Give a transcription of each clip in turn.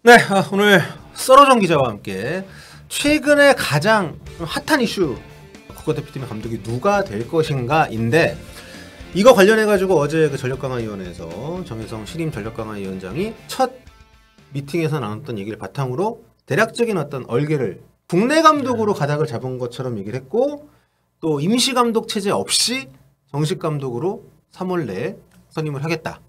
네, 오늘 썰어정 기자와 함께 최근에 가장 핫한 이슈 국가대표팀의 감독이 누가 될 것인가인데, 이거 관련해가지고 어제 그 전력강화위원회에서 정혜성 신임 전력강화위원장이 첫 미팅에서 나눴던 얘기를 바탕으로 대략적인 어떤 얼개를 국내 감독으로 가닥을 잡은 것처럼 얘기를 했고, 또 임시 감독 체제 없이 정식 감독으로 3월 내에 선임을 하겠다.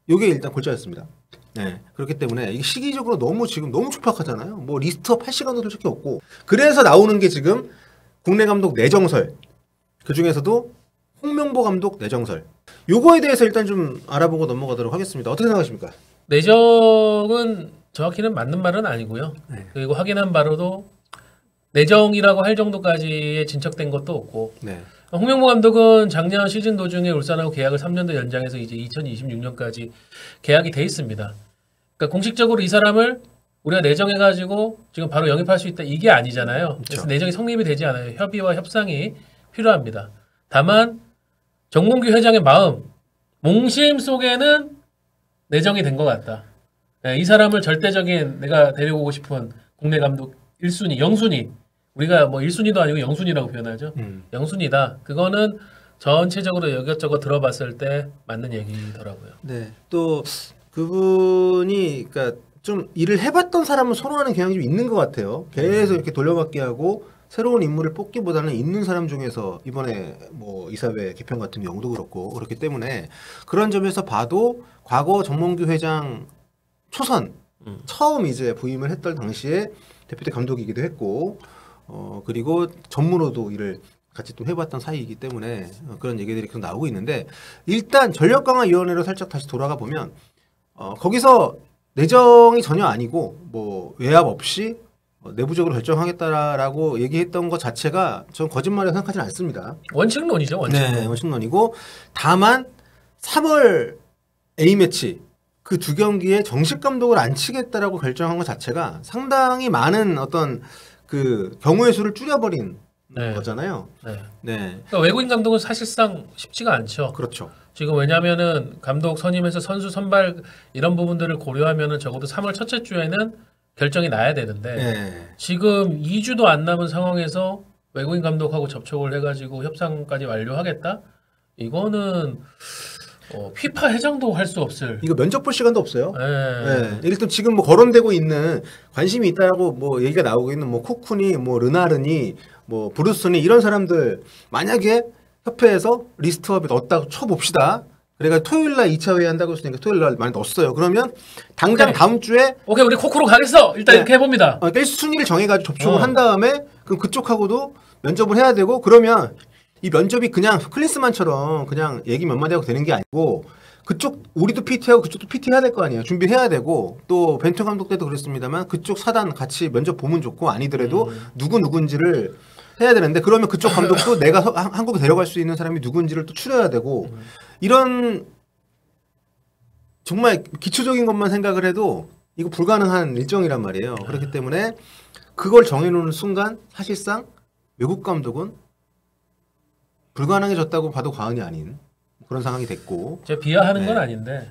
이게 일단 골자였습니다. 네, 그렇기 때문에 이게 시기적으로 지금 너무 촉박하잖아요. 뭐 리스트업 할 시간도 솔직히 없고, 그래서 나오는 게 지금 국내 감독 내정설, 그 중에서도 홍명보 감독 내정설, 요거에 대해서 일단 좀 알아보고 넘어가도록 하겠습니다. 어떻게 생각하십니까? 내정은 정확히는 맞는 말은 아니고요. 네. 그리고 확인한 바로도 내정이라고 할 정도까지 진척된 것도 없고, 네. 홍명보 감독은 작년 시즌 도중에 울산하고 계약을 3년 더 연장해서 이제 2026년까지 계약이 돼 있습니다. 그러니까 공식적으로 이 사람을 우리가 내정해가지고 지금 바로 영입할 수 있다, 이게 아니잖아요. 그래서 그렇죠. 내정이 성립이 되지 않아요. 협의와 협상이 필요합니다. 다만 정몽규 회장의 마음, 몽심 속에는 내정이 된 것 같다. 네, 이 사람을 절대적인 내가 데려오고 싶은 국내 감독 1순위, 영순위, 우리가 뭐 1순위도 아니고 영순위라고 표현하죠. 영순위다. 그거는 전체적으로 이것저것 들어봤을 때 맞는 얘기더라고요. 네. 또 그분이 그러니까 좀 일을 해봤던 사람을 선호하는 경향이 좀 있는 것 같아요. 계속 이렇게 돌려받기 하고 새로운 인물을 뽑기보다는 있는 사람 중에서 이번에 뭐 이사회 개편 같은 경우도 그렇고 그렇기 때문에 그런 점에서 봐도 과거 정몽규 회장 초선 처음 이제 부임을 했던 당시에 대표팀 감독이기도 했고, 그리고 전문으로도 일을 같이 또 해봤던 사이이기 때문에 그런 얘기들이 계속 나오고 있는데, 일단 전력강화위원회로 살짝 다시 돌아가 보면 거기서 내정이 전혀 아니고 뭐 외압 없이 내부적으로 결정하겠다라고 얘기했던 것 자체가 전 거짓말이라고 생각하지는 않습니다. 원칙론이죠, 원칙론. 네, 원칙론이고, 다만 3월 A매치 그 두 경기에 정식 감독을 안 치겠다라고 결정한 것 자체가 상당히 많은 어떤 그 경우의 수를 줄여버린 네. 거잖아요. 네. 네, 그러니까 외국인 감독은 사실상 쉽지가 않죠. 그렇죠. 지금 왜냐하면은 감독 선임해서 선수 선발 이런 부분들을 고려하면은 적어도 3월 첫째 주에는 결정이 나야 되는데, 네. 지금 2주도 안 남은 상황에서 외국인 감독하고 접촉을 해가지고 협상까지 완료하겠다? 이거는 피파 회장도 할 수 없을. 이거 면접 볼 시간도 없어요. 네. 네. 일단 지금 뭐 거론되고 있는 관심이 있다고 뭐 얘기가 나오고 있는 뭐 쿠쿠니, 뭐 르나르니, 뭐 브루스니 이런 사람들 만약에 협회에서 리스트업에 넣었다고 쳐봅시다. 그래가 토요일 날 2차 회의 한다고 했으니까 토요일 날 많이 넣었어요. 그러면 당장 오케이. 다음 주에 오케이, 우리 코코로 가겠어. 일단 네. 이렇게 해봅니다. 그러니까 순위를 정해가지고 접촉을 한 다음에 그럼 그쪽하고도 면접을 해야 되고, 그러면 이 면접이 그냥 클린스만처럼 그냥 얘기 몇 마디 하고 되는 게 아니고, 그쪽 우리도 PT하고 그쪽도 PT 해야 될 거 아니에요. 준비해야 되고, 또 벤투 감독 때도 그랬습니다만 그쪽 사단 같이 면접 보면 좋고, 아니더라도 누군지를 해야 되는데, 그러면 그쪽 감독도 내가 한국에 데려갈 수 있는 사람이 누군지를 또 추려야 되고, 이런 정말 기초적인 것만 생각을 해도 이거 불가능한 일정이란 말이에요. 그렇기 때문에 그걸 정해놓는 순간 사실상 외국 감독은 불가능해졌다고 봐도 과언이 아닌 그런 상황이 됐고, 제가 비하하는 네. 건 아닌데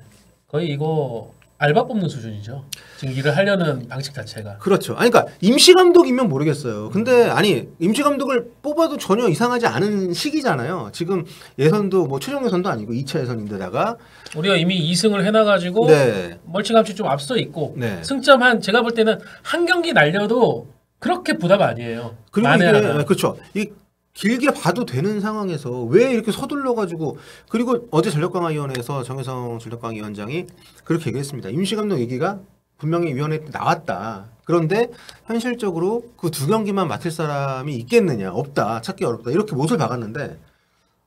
거의 이거 알바 뽑는 수준이죠. 지금 일을 하려는 방식 자체가. 그렇죠. 아니, 그러니까 임시 감독이면 모르겠어요. 근데 아니, 임시 감독을 뽑아도 전혀 이상하지 않은 시기잖아요. 지금 예선도 뭐 최종 예선도 아니고 2차 예선인데다가 우리가 이미 2승을 해놔가지고 네. 멀찌감치 좀 앞서 있고, 네. 승점 제가 볼 때는 한 경기 날려도 그렇게 부담 아니에요. 그리고 만에 이게 하나. 그렇죠. 이 길게 봐도 되는 상황에서 왜 이렇게 서둘러 가지고, 그리고 어제 전력강화위원회에서 정혜성 전력강화위원장이 그렇게 얘기했습니다. 임시 감독 얘기가 분명히 위원회 때 나왔다. 그런데 현실적으로 그 두 경기만 맡을 사람이 있겠느냐, 없다, 찾기 어렵다, 이렇게 못을 박았는데,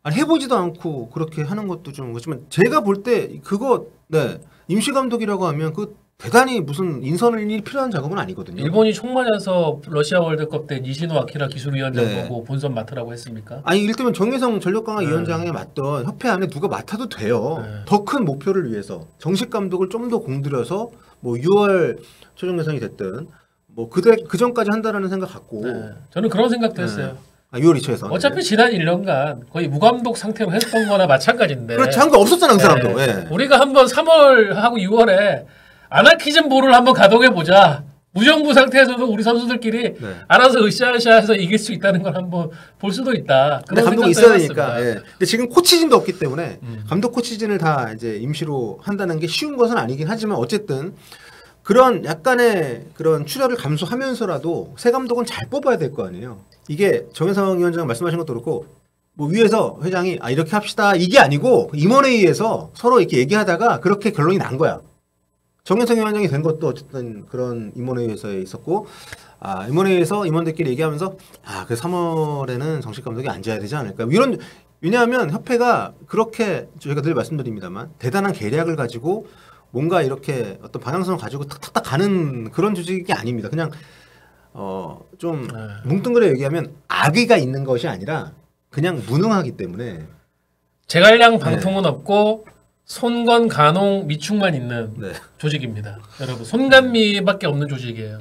아니, 해보지도 않고 그렇게 하는 것도 좀 그렇지만, 제가 볼 때 그거 네, 임시 감독이라고 하면 그 대단히 무슨 인선이 필요한 작업은 아니거든요. 일본이 총 맞아서 러시아 월드컵 때 니시노 아키라 기술위원장 네. 보고 본선 맡으라고 했습니까? 아니, 일테면 정혜성 전력강화위원장에 맡던 협회 안에 누가 맡아도 돼요. 네. 더 큰 목표를 위해서 정식 감독을 좀 더 공들여서 뭐 6월 최종 예선이 됐든 뭐 그 전까지 한다라는 생각 갖고. 네. 저는 그런 생각도 했어요. 6월 2차 예선. 어차피 지난 1년간 거의 무감독 상태로 했던 거나 마찬가지인데. 그렇지, 한거 없었잖아, 그 사람도. 네. 예. 우리가 한번 3월 하고 6월에 아나키즘 볼을 한번 가동해 보자. 무정부 상태에서도 우리 선수들끼리 네. 알아서 으쌰으쌰해서 이길 수 있다는 걸 한번 볼 수도 있다. 근데 그런 감독이 생각도 있어야 되니까. 해봤습니다. 예. 근데 지금 코치진도 없기 때문에 감독 코치진을 다 이제 임시로 한다는 게 쉬운 것은 아니긴 하지만 어쨌든 그런 약간의 그런 출혈을 감수하면서라도 새 감독은 잘 뽑아야 될 거 아니에요. 이게 정현성 위원장 말씀하신 것도 그렇고 뭐 위에서 회장이 이렇게 합시다 이게 아니고 임원회의에서 서로 이렇게 얘기하다가 그렇게 결론이 난 거야. 정현성 위원장이 된 것도 어쨌든 그런 임원회의에서 있었고, 임원회의에서 임원들끼리 얘기하면서, 그 3월에는 정식 감독이 앉아야 되지 않을까. 왜냐하면 협회가 그렇게 저희가 늘 말씀드립니다만, 대단한 계략을 가지고 뭔가 이렇게 어떤 방향성을 가지고 탁탁탁 가는 그런 조직이 아닙니다. 그냥, 좀 뭉뚱그려 얘기하면 악의가 있는 것이 아니라 그냥 무능하기 때문에. 제갈량 방통은 없고, 손건 간홍 미축만 있는 조직입니다. 여러분 손간미밖에 없는 조직이에요.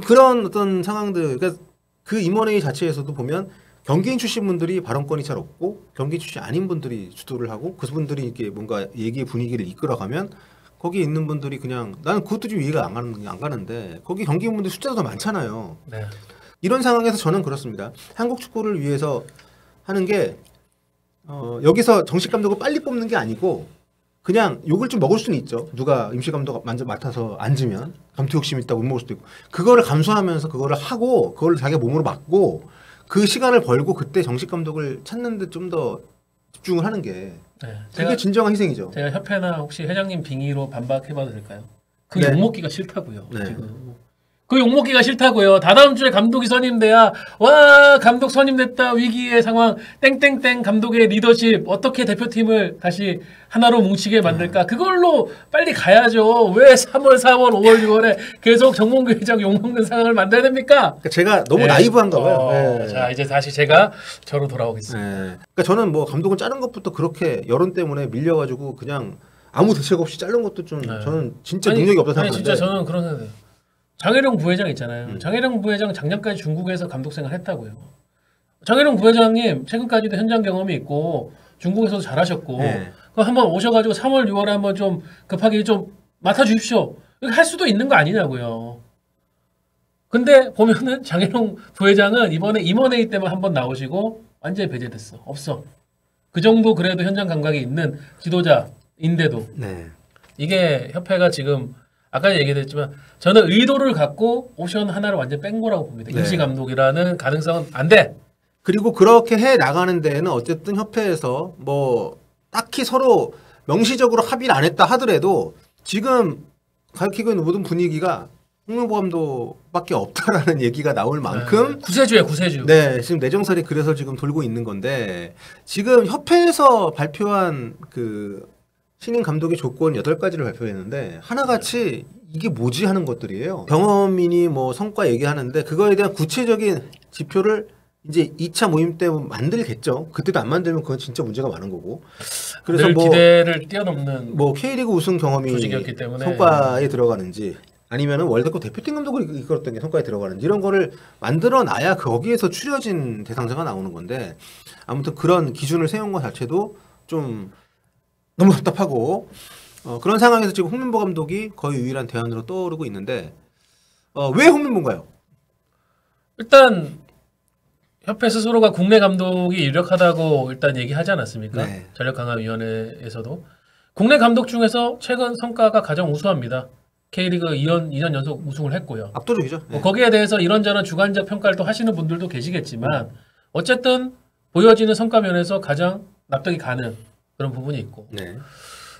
그런 어떤 상황들, 그러니까 그 임원회의 자체에서도 보면 경기인 출신 분들이 발언권이 잘 없고 경기인 출신 아닌 분들이 주도를 하고 그분들이 이렇게 뭔가 얘기의 분위기를 이끌어가면 거기 있는 분들이 그냥 나는 그것도 좀 이해가 안 가는데 거기 경기인 분들 숫자가 더 많잖아요. 네. 이런 상황에서 저는 그렇습니다. 한국 축구를 위해서 하는 게 여기서 정식 감독을 빨리 뽑는 게 아니고 그냥 욕을 좀 먹을 수는 있죠. 누가 임시 감독 먼저 맡아서 앉으면 감투 욕심 있다고 욕 먹을 수도 있고 그거를 감수하면서 그거를 하고 그거를 자기가 몸으로 맡고 그 시간을 벌고 그때 정식 감독을 찾는 데 좀 더 집중을 하는 게 그게 진정한 희생이죠. 제가 협회나 혹시 회장님 빙의로 반박해봐도 될까요? 그 네. 욕먹기가 싫다고요. 네. 지금. 그 욕먹기가 싫다고요. 다다음 주에 감독이 선임돼야 와 감독 선임됐다 위기의 상황 땡땡땡 감독의 리더십 어떻게 대표팀을 다시 하나로 뭉치게 만들까 그걸로 빨리 가야죠. 왜 3월 4월 5월 6월에 계속 정몽규 회장 욕먹는 상황을 만들어야 됩니까? 그러니까 제가 너무 나이브한가 봐요. 네. 자 이제 다시 제가 저로 돌아오겠습니다. 네. 그러니까 저는 뭐 감독을 자른 것부터 그렇게 여론 때문에 밀려가지고 그냥 아무 대책 없이 자른 것도 좀 저는 진짜 능력이 없다 생각하는데 진짜 저는 그런 생각이에요. 장혜령 부회장 있잖아요. 장혜령 부회장 작년까지 중국에서 감독 생활 했다고요. 장혜령 부회장님 최근까지도 현장 경험이 있고 중국에서도 잘하셨고 그럼 한번 오셔가지고 3월 6월에 한번 좀 급하게 좀 맡아주십시오. 할 수도 있는 거 아니냐고요. 근데 보면은 장혜령 부회장은 이번에 임원회의 때만 한번 나오시고 완전히 배제됐어. 없어. 그 정도 그래도 현장 감각이 있는 지도자인데도 이게 협회가 지금 아까 얘기했지만 저는 의도를 갖고 옵션 하나를 완전 뺀 거라고 봅니다. 임시 감독이라는 가능성은 안 돼. 그리고 그렇게 해 나가는 데에는 어쨌든 협회에서 뭐 딱히 서로 명시적으로 합의를 안 했다 하더라도 지금 가르치고 있는 모든 분위기가 홍명보 감독밖에 없다라는 얘기가 나올 만큼 구세주예요, 구세주. 네, 지금 내정설이 그래서 지금 돌고 있는 건데 지금 협회에서 발표한 그 신인 감독의 조건 8가지를 발표했는데 하나같이 이게 뭐지 하는 것들이에요. 경험이니 뭐 성과 얘기하는데 그거에 대한 구체적인 지표를 이제 2차 모임 때 만들겠죠. 그때도 안 만들면 그건 진짜 문제가 많은 거고. 그래서 뭐 기대를 뛰어넘는 뭐 K리그 우승 경험이 조직이었기 때문에 성과에 들어가는지 아니면은 월드컵 대표팀 감독을 이끌었던 게 성과에 들어가는지 이런 거를 만들어 놔야 거기에서 추려진 대상자가 나오는 건데 아무튼 그런 기준을 세운 것 자체도 좀 너무 답답하고 그런 상황에서 지금 홍명보 감독이 거의 유일한 대안으로 떠오르고 있는데 왜 홍명보인가요? 일단 협회 스스로가 국내 감독이 유력하다고 일단 얘기하지 않았습니까? 전력강화위원회에서도 국내 감독 중에서 최근 성과가 가장 우수합니다. K리그 2년 연속 우승을 했고요. 압도적이죠. 거기에 대해서 이런저런 주관적 평가를 또 하시는 분들도 계시겠지만 어쨌든 보여지는 성과 면에서 가장 납득이 가는 그런 부분이 있고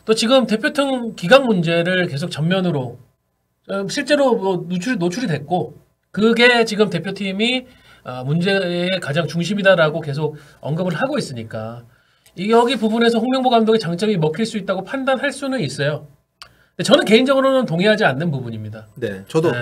또 지금 대표팀 기각 문제를 계속 전면으로 실제로 뭐 노출이 됐고 그게 지금 대표팀이 문제의 가장 중심이다라고 계속 언급을 하고 있으니까 여기 부분에서 홍명보 감독의 장점이 먹힐 수 있다고 판단할 수는 있어요. 근데 저는 개인적으로는 동의하지 않는 부분입니다. 네, 저도.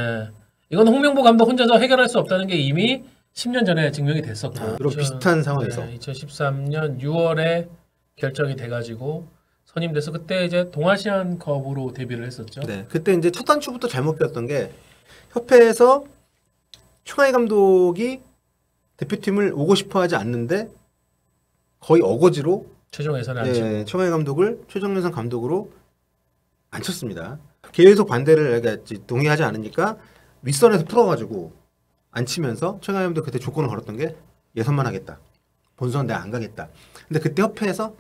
이건 홍명보 감독 혼자서 해결할 수 없다는 게 이미 10년 전에 증명이 됐었고 그런 비슷한 상황에서 2013년 6월에 결정이 돼가지고 선임돼서 그때 이제 동아시안컵으로 데뷔를 했었죠. 네, 그때 이제 첫 단추부터 잘못 배웠던 게 협회에서 추가희 감독이 대표팀을 오고 싶어하지 않는데 거의 어거지로 최종 예선에 앉히고 추가희 감독을 최종 예선 감독으로 앉혔습니다. 계속 반대를 동의하지 않으니까 윗선에서 풀어가지고 안 치면서 최강희도 그때 조건을 걸었던 게 예선만 하겠다. 본선 내가 안 가겠다. 근데 그때 협회에서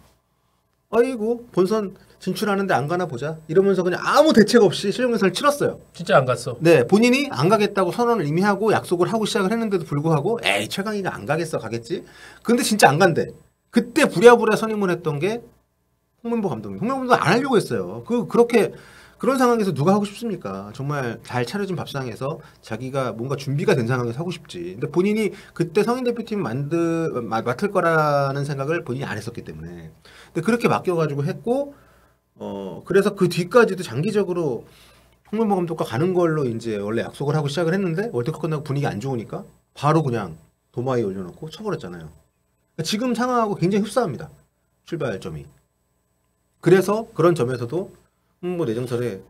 아이고 본선 진출하는데 안 가나 보자 이러면서 그냥 아무 대책 없이 최종 예선을 치렀어요. 진짜 안 갔어. 네, 본인이 안 가겠다고 선언을 이미 하고 약속을 하고 시작을 했는데도 불구하고 에이 최강희가 안 가겠어 가겠지. 근데 진짜 안 간대. 그때 부랴부랴 선임을 했던 게 홍명보 감독님. 홍명보 감독 안 하려고 했어요. 그렇게 그런 상황에서 누가 하고 싶습니까? 정말 잘 차려진 밥상에서 자기가 뭔가 준비가 된 상황에서 하고 싶지. 근데 본인이 그때 성인 대표팀 맡을 거라는 생각을 본인이 안 했었기 때문에. 근데 그렇게 맡겨가지고 했고, 그래서 그 뒤까지도 장기적으로 홍명보 감독과 가는 걸로 이제 원래 약속을 하고 시작을 했는데 월드컵 끝나고 분위기 안 좋으니까 바로 그냥 도마에 올려놓고 쳐버렸잖아요. 그러니까 지금 상황하고 굉장히 흡사합니다. 출발점이. 그래서 그런 점에서도 뭐 내정설에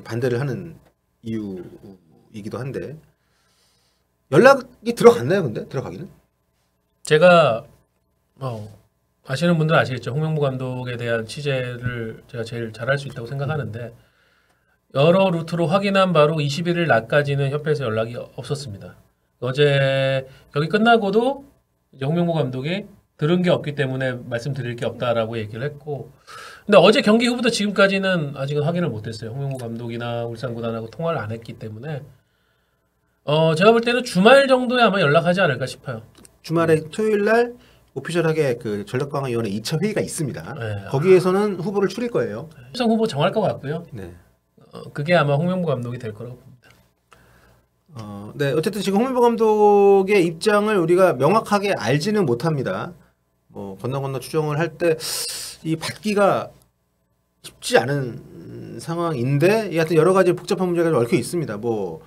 반대를 하는 이유이기도 한데 연락이 들어갔나요? 근데 들어가기는? 제가 아시는 분들은 아시겠죠. 홍명보 감독에 대한 취재를 제가 제일 잘할 수 있다고 생각하는데 여러 루트로 확인한 바로 21일 낮까지는 협회에서 연락이 없었습니다. 어제 경기 끝나고도 이제 홍명보 감독이 들은 게 없기 때문에 말씀드릴 게 없다라고 얘기를 했고, 근데 어제 경기 후부터 지금까지는 아직은 확인을 못했어요. 홍명보 감독이나 울산구단하고 통화를 안 했기 때문에 제가 볼 때는 주말 정도에 아마 연락하지 않을까 싶어요. 주말에 토요일 날 오피셜하게 그 전력강화위원회 2차 회의가 있습니다. 네. 거기에서는 후보를 추릴 거예요. 협상 후보 정할 것 같고요. 네. 그게 아마 홍명보 감독이 될 거라고 봅니다. 네, 어쨌든 지금 홍명보 감독의 입장을 우리가 명확하게 알지는 못합니다. 뭐 건너 추정을 할 때 이 받기가 쉽지 않은 상황인데, 여하튼 여러 가지 복잡한 문제가 좀 얽혀 있습니다. 뭐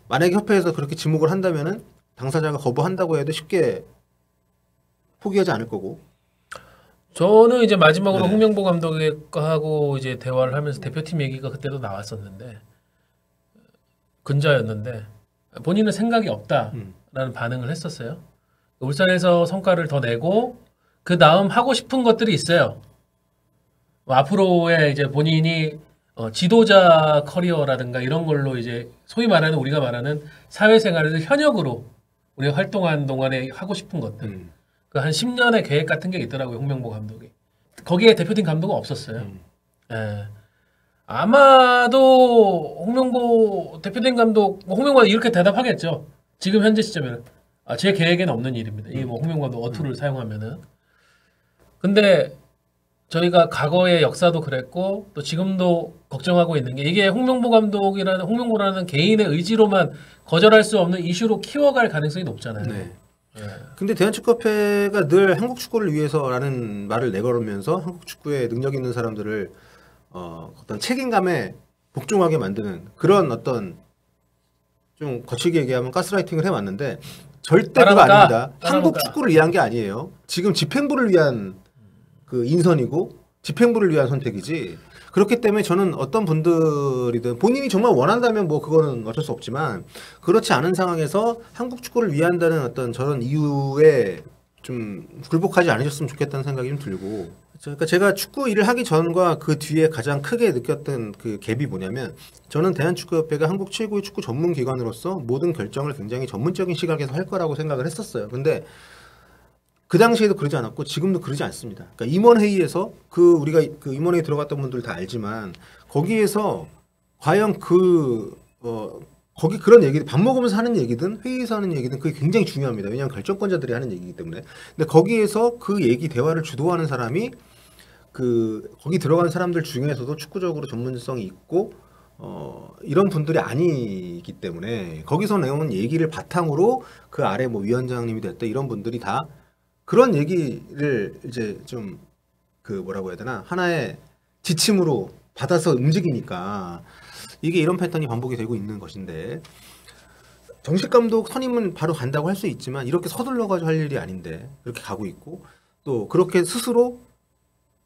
만약에 협회에서 그렇게 지목을 한다면은 당사자가 거부한다고 해도 쉽게 포기하지 않을 거고. 저는 이제 마지막으로 네. 홍명보 감독하고 이제 대화를 하면서 대표팀 얘기가 그때도 나왔었는데 근자였는데 본인은 생각이 없다라는 반응을 했었어요. 울산에서 성과를 더 내고 그 다음 하고 싶은 것들이 있어요. 앞으로의 이제 본인이 지도자 커리어라든가 이런 걸로 이제 소위 말하는 우리가 말하는 사회생활에서 현역으로 우리가 활동한 동안에 하고 싶은 것들. 그 한 10년의 계획 같은 게 있더라고요, 홍명보 감독이. 거기에 대표팀 감독은 없었어요. 예. 아마도 홍명보 대표팀 감독, 홍명보가 이렇게 대답하겠죠. 지금 현재 시점에는 제 계획에는 없는 일입니다. 이 뭐 홍명보 감독 어투를 사용하면은. 근데 저희가 과거의 역사도 그랬고 또 지금도 걱정하고 있는 게 이게 홍명보라는 개인의 의지로만 거절할 수 없는 이슈로 키워갈 가능성이 높잖아요. 네. 예. 근데 대한축구협회가 늘 한국 축구를 위해서라는 말을 내걸으면서 한국 축구에 능력 있는 사람들을 어떤 책임감에 복종하게 만드는 그런 어떤 좀 거칠게 얘기하면 가스라이팅을 해왔는데 절대 그거 아닙니다. 한국 축구를 위한 게 아니에요. 지금 집행부를 위한 그 인선이고 집행부를 위한 선택이지. 그렇기 때문에 저는 어떤 분들이든 본인이 정말 원한다면 뭐 그거는 어쩔 수 없지만 그렇지 않은 상황에서 한국 축구를 위한다는 어떤 저런 이유에 좀 굴복하지 않으셨으면 좋겠다는 생각이 좀 들고, 그러니까 제가 축구 일을 하기 전과 그 뒤에 가장 크게 느꼈던 그 갭이 뭐냐면 저는 대한축구협회가 한국 최고의 축구 전문 기관으로서 모든 결정을 굉장히 전문적인 시각에서 할 거라고 생각을 했었어요. 근데 그 당시에도 그러지 않았고 지금도 그러지 않습니다. 그러니까 임원회의에서 우리가 그 임원회의 들어갔던 분들 다 알지만 거기에서 과연 거기 그런 얘기, 밥 먹으면서 하는 얘기든 회의에서 하는 얘기든 그게 굉장히 중요합니다. 왜냐하면 결정권자들이 하는 얘기이기 때문에. 근데 거기에서 그 얘기 대화를 주도하는 사람이 거기 들어간 사람들 중에서도 축구적으로 전문성이 있고 이런 분들이 아니기 때문에 거기서 내온 얘기를 바탕으로 그 아래 뭐 위원장님이 됐다 이런 분들이 다 그런 얘기를 이제 좀 뭐라고 해야 되나 하나의 지침으로 받아서 움직이니까 이게 이런 패턴이 반복이 되고 있는 것인데, 정식 감독 선임은 바로 간다고 할 수 있지만 이렇게 서둘러 가지고 할 일이 아닌데 이렇게 가고 있고 또 그렇게 스스로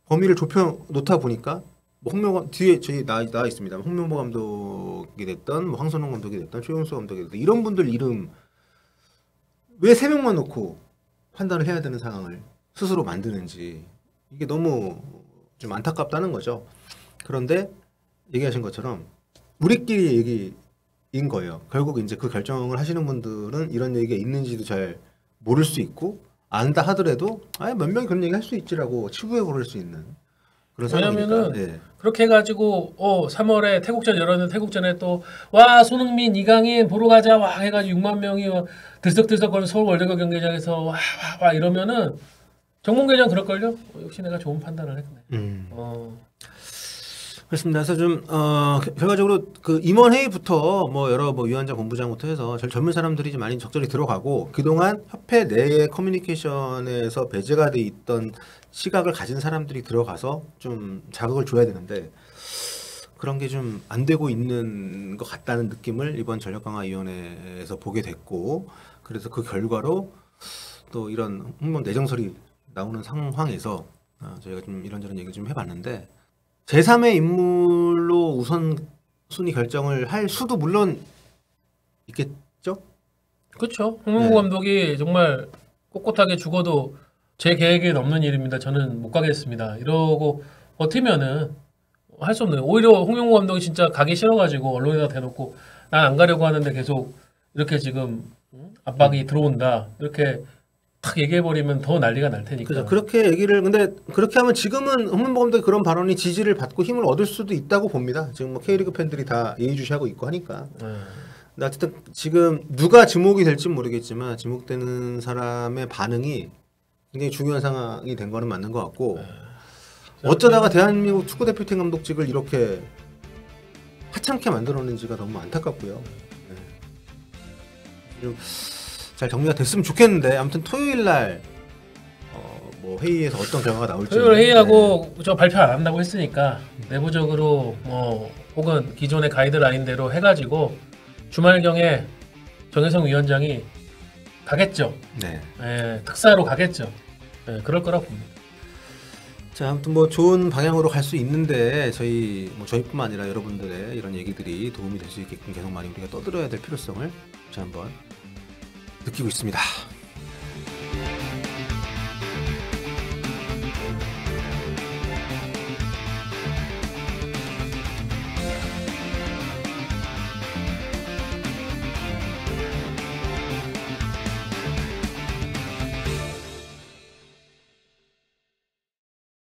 범위를 좁혀 놓다 보니까 뭐 홍명보 뒤에 저희 나와 있습니다. 홍명보 감독이 됐던 뭐 황선홍 감독이 됐던 최용수 감독이 됐던 이런 분들 이름 왜 3명만 놓고 판단을 해야 되는 상황을 스스로 만드는지 이게 너무 좀 안타깝다는 거죠. 그런데 얘기하신 것처럼 우리끼리 얘기인 거예요. 결국 이제 그 결정을 하시는 분들은 이런 얘기가 있는지도 잘 모를 수 있고 안다 하더라도 몇 명이 그런 얘기 할 수 있지라고 치부해 버릴 수 있는 그런 상황이니까. 왜냐면은 예. 그렇게 해가지고 3월에 태국전 열었는데 태국전에 또 와 손흥민 이강인 보러 가자 와 해가지고 6만 명이 들썩들썩거리는 서울 월드컵 경기장에서 와 이러면은 정몽계장 그럴걸요? 역시 내가 좋은 판단을 했네. 그렇습니다. 그래서 좀 결과적으로 그 임원 회의부터 뭐 여러 뭐 위원장, 본부장부터 해서 제일 젊은 사람들이 좀 많이 적절히 들어가고 그동안 협회 내의 커뮤니케이션에서 배제가 돼 있던 시각을 가진 사람들이 들어가서 좀 자극을 줘야 되는데 그런 게 좀 안 되고 있는 것 같다는 느낌을 이번 전력강화위원회에서 보게 됐고 그래서 그 결과로 또 이런 흥명 내정설이 나오는 상황에서 저희가 좀 이런저런 얘기 좀 해봤는데 제3의 인물로 우선 순위 결정을 할 수도 물론 있겠죠? 그렇죠. 홍명보 네. 감독이 정말 꼿꼿하게 죽어도 제 계획에는 없는 일입니다. 저는 못 가겠습니다. 이러고 버티면은 할 수 없네요. 오히려 홍명보 감독이 진짜 가기 싫어가지고 언론에다 대놓고 난 안 가려고 하는데 계속 이렇게 지금 압박이 들어온다. 이렇게 탁 얘기해버리면 더 난리가 날 테니까. 그렇죠. 그렇게 얘기를 근데 그렇게 하면 지금은 홍명보 감독이 그런 발언이 지지를 받고 힘을 얻을 수도 있다고 봅니다. 지금 뭐 K리그 팬들이 다 예의주시하고 있고 하니까. 근데 어쨌든 지금 누가 지목이 될지 모르겠지만 지목되는 사람의 반응이 굉장히 중요한 상황이 된 거는 맞는 것 같고 어쩌다가 대한민국 축구대표팀 감독직을 이렇게 하찮게 만들었는지가 너무 안타깝고요. 좀 잘 정리가 됐으면 좋겠는데 아무튼 토요일 날 뭐 회의에서 어떤 결과가 나올지 토요일 회의하고 저 발표 안 한다고 했으니까 내부적으로 뭐 혹은 기존의 가이드라인대로 해가지고 주말경에 정혜성 위원장이 가겠죠. 네. 예, 특사로 가겠죠. 예, 그럴 거라고 봅니다. 자, 아무튼 뭐 좋은 방향으로 갈 수 있는데 저희뿐만 아니라 여러분들의 이런 얘기들이 도움이 될 수 있게끔 계속 많이 우리가 떠들어야 될 필요성을 다시 한번 느끼고 있습니다.